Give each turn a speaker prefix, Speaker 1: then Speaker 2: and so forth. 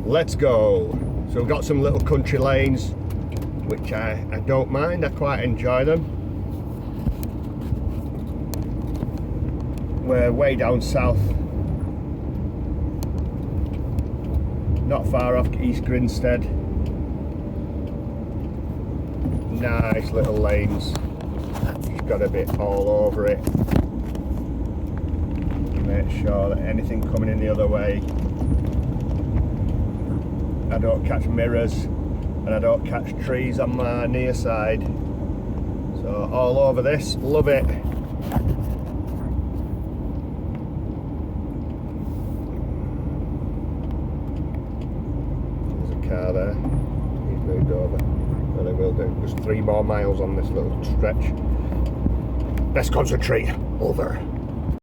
Speaker 1: let's go. So we've got some little country lanes, which I don't mind, I quite enjoy them. We're way down south, not far off East Grinstead. Nice little lanes, just got a bit all over it. Make sure that anything coming in the other way, I don't catch mirrors and I don't catch trees on my near side. So all over this, love it. There's a car there, he's moved over. Well, they will do, just 3 more miles on this little stretch. Let's concentrate, over.